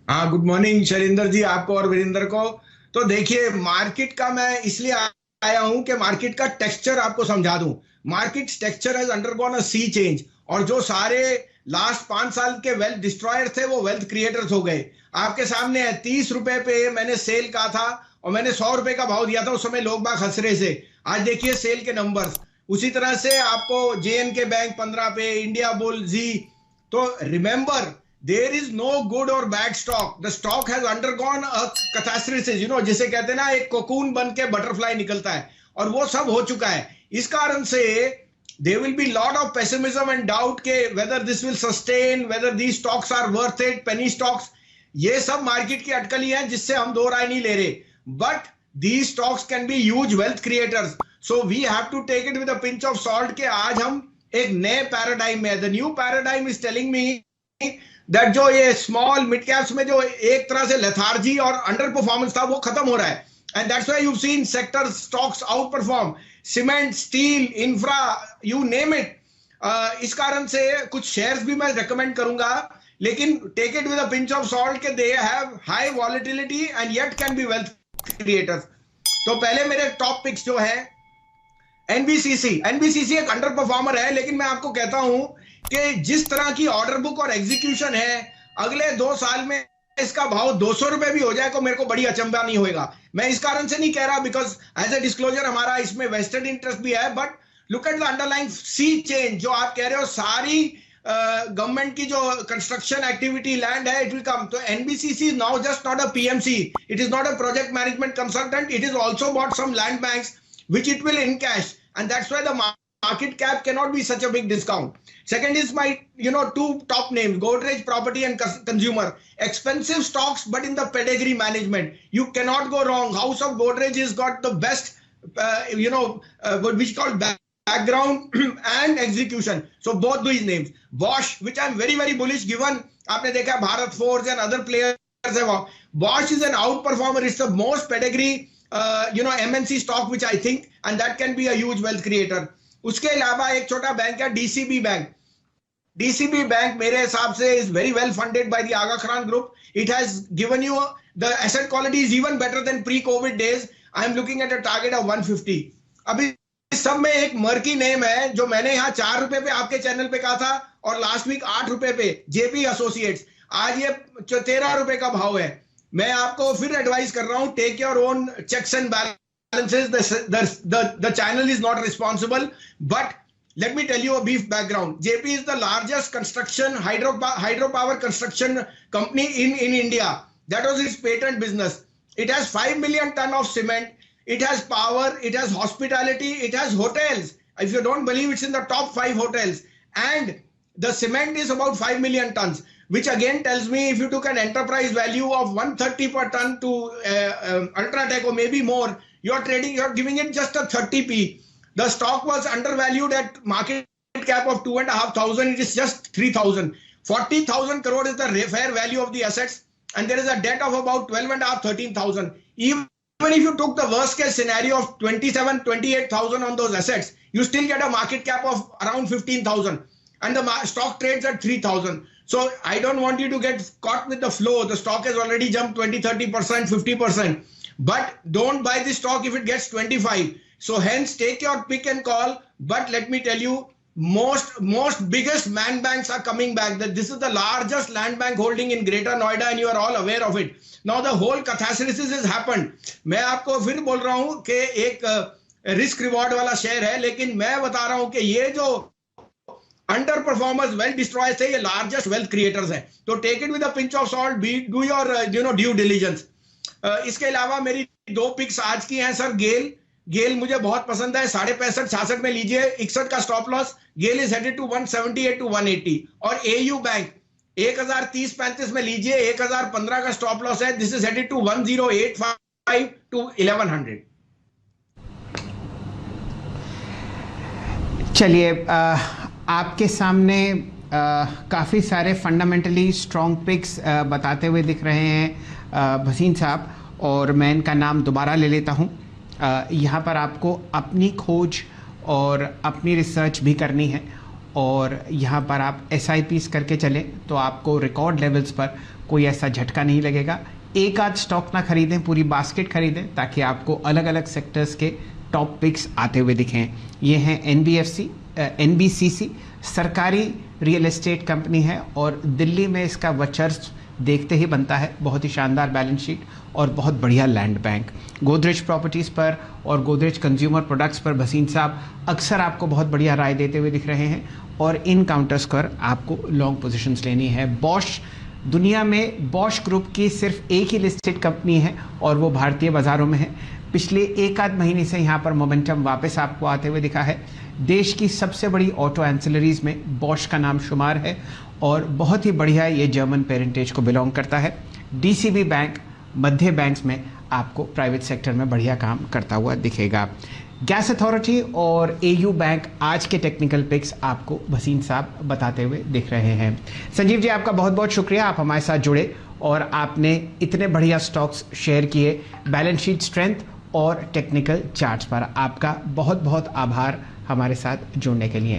हाँ, good morning Shailendra ji, आपको और वीरेंद्र को। तो देखिए, मार्केट का मैं इसलिए आया हूं कि मार्केट का टेक्सचर आपको समझा दूं। Market texture has undergone a sea change, और जो सारे लास्ट 5 साल के वेल्थ डिस्ट्रॉयर थे वो वेल्थ क्रिएटर्स हो गए। आपके सामने है, 30 रुपए पे मैंने सेल कहा था और मैंने 100 रुपए का भाव दिया था। उस समय लोग बाग हंस रहे थे। आज देखिए सेल के नंबर्स। उसी तरह से आपको JN के बैंक 15 पे, इंडिया बुल जी। तो remember, there is no good और bad stock, the stock has undergone a catharsis, जिसे कहते हैं ना, एक कोकून बन के बटरफ्लाई निकलता है, और वो सब हो चुका है। इस कारण से there will be lot of pessimism and doubt के whether this will sustain, whether these stocks are worth it, penny stocks। ये सब मार्केट की अटकली है जिससे हम दो राय नहीं ले रहे। But these stocks can be huge wealth creators, so we have to take it with a pinch of salt के आज हम एक नए पैराडाइम में। The new paradigm is telling me that जो ये स्मॉल मिड कैप्स में जो एक तरह से लेथार्जी और अंडर परफॉर्मेंस था वो खत्म हो रहा है। And that's why you have seen sector stocks out perform, cement, steel, infra, you name it. इस कारण से कुछ शेयर्स भी मैं रेकमेंड करूंगा, लेकिन take it with a pinch of salt के they have high volatility and yet can be wealth creators. तो पहले मेरे टॉप पिक्स जो है, एनबीसीसी एक अंडर परफॉर्मर है, लेकिन मैं आपको कहता हूं कि जिस तरह की ऑर्डर बुक और एग्जीक्यूशन है, अगले 2 साल में इसका भाव 200 रुपए भी हो जाए तो मेरे को बड़ी अचंभा नहीं होएगा। मैं इस कारण से नहीं कह रहा, बिकॉज एज ए डिस्क्लोजर हमारा इसमें वेस्टेड इंटरेस्ट भी है। But look at the underline sea change जो आप कह रहे हो, सारी गवर्नमेंट की जो कंस्ट्रक्शन एक्टिविटी लैंड है, इट विल कम। तो NBCC is now just not a PMC, it is not a project management consultant, it is also bought some land banks which it will encash, and that's why the market cap cannot be such a big discount. Second is my two top names, Godrej Property and Consumer. Expensive stocks but in the pedigree management, you cannot go wrong. House of Godrej has got the best what we call background and execution. So both these names. Bosch, which I'm very very bullish, given आपने देखा Bharat Forge and other players have. Bosch is an outperformer, it's the most pedigree MNC stock which I think, and that can be a huge wealth creator. उसके अलावा एक छोटा bank है DCB bank. DCB bank मेरे हिसाब से is very well funded by the Aga Khan Group. It has given you the asset quality is even better than pre-COVID days. I am looking at a target of 150. अभी इस सब में एक murky name है जो मैंने यहाँ 4 रुपए पे आपके चैनल पे कहा था, और लास्ट वीक 8 रुपए पे, जेपी एसोसिएट्स। आज ये 13 रुपए का भाव है। मैं आपको फिर एडवाइस कर रहा हूं, take your own checks and balances, the channel is not responsible. But let me tell you a brief background. JP is the largest construction hydropower construction company in India. That was its patent business. It has 5 million ton of cement, it has power, it has hospitality, it has hotels. If you don't believe, it's in the top 5 hotels, and the cement is about 5 million tons, which again tells me if you took an enterprise value of 130 per ton to Ultratech or maybe more, you're giving it just a 30p. The stock was undervalued at market cap of 2,500. It is just 3,000. 40,000 crore is the fair value of the assets, and there is a debt of about 12,500, 13,000. Even if you took the worst case scenario of 27, 28,000 on those assets, you still get a market cap of around 15,000, and the stock trades at 3,000. So I don't want you to get caught with the flow. The stock has already jumped 20, 30%, 50%. But don't buy this stock if it gets 25. So hence take your pick and call. But let me tell you, most biggest land banks are coming back. That this is the largest land bank holding in Greater Noida, and you are all aware of it. Now the whole catastrophe has happened. मैं आपको फिर बोल रहा हूँ कि एक risk reward वाला share है, लेकिन मैं बता रहा हूँ कि ये जो अंडर परफॉर्मर्स, वेल्थ डिस्ट्रॉयर्स है, ये लार्जेस्ट वेल्थ क्रिएटर्स हैं। तो take it with a pinch of salt, do your due diligence. इसके अलावा मेरी 2 पिक्स आज की हैं सर। गेल मुझे बहुत पसंद है, 65.5 66 में लीजिए, 61 का stop loss. GAIL is headed to 178 to 180। और एयू बैंक 1030-35 में लीजिए, 1015 का स्टॉप लॉस है। This is headed to 1085 to 1100। चलिए, आपके सामने काफ़ी सारे फंडामेंटली स्ट्रॉन्ग पिक्स बताते हुए दिख रहे हैं भसीन साहब, और मैं इनका नाम दोबारा ले लेता हूं। यहाँ पर आपको अपनी खोज और अपनी रिसर्च भी करनी है, और यहाँ पर आप SIPs करके चलें तो आपको रिकॉर्ड लेवल्स पर कोई ऐसा झटका नहीं लगेगा। एक आध स्टॉक ना खरीदें, पूरी बास्केट खरीदें ताकि आपको अलग अलग सेक्टर्स के टॉप पिक्स आते हुए दिखें। ये हैं NBCC, सरकारी रियल एस्टेट कंपनी है और दिल्ली में इसका वर्चस्व देखते ही बनता है। बहुत ही शानदार बैलेंस शीट और बहुत बढ़िया लैंड बैंक। गोदरेज प्रॉपर्टीज़ पर और गोदरेज कंज्यूमर प्रोडक्ट्स पर भसीन साहब अक्सर आपको बहुत बढ़िया राय देते हुए दिख रहे हैं और इन काउंटर्स पर आपको लॉन्ग पोजीशंस लेनी है। बॉश, दुनिया में बॉश ग्रुप की सिर्फ एक ही लिस्टेड कंपनी है और वो भारतीय बाज़ारों में है। पिछले एक आध महीने से यहाँ पर मोमेंटम वापस आपको आते हुए दिखा है। देश की सबसे बड़ी ऑटो एंसिलरीज में बॉश का नाम शुमार है और बहुत ही बढ़िया ये जर्मन पेरेंटेज को बिलोंग करता है। DCB बैंक मध्य बैंक्स में आपको प्राइवेट सेक्टर में बढ़िया काम करता हुआ दिखेगा। गैस अथॉरिटी और AU बैंक आज के टेक्निकल पिक्स आपको भसीन साहब बताते हुए दिख रहे हैं। संजीव जी, आपका बहुत बहुत शुक्रिया, आप हमारे साथ जुड़े और आपने इतने बढ़िया स्टॉक्स शेयर किए बैलेंस शीट स्ट्रेंथ और टेक्निकल चार्ट्स पर। आपका बहुत बहुत आभार हमारे साथ जुड़ने के लिए।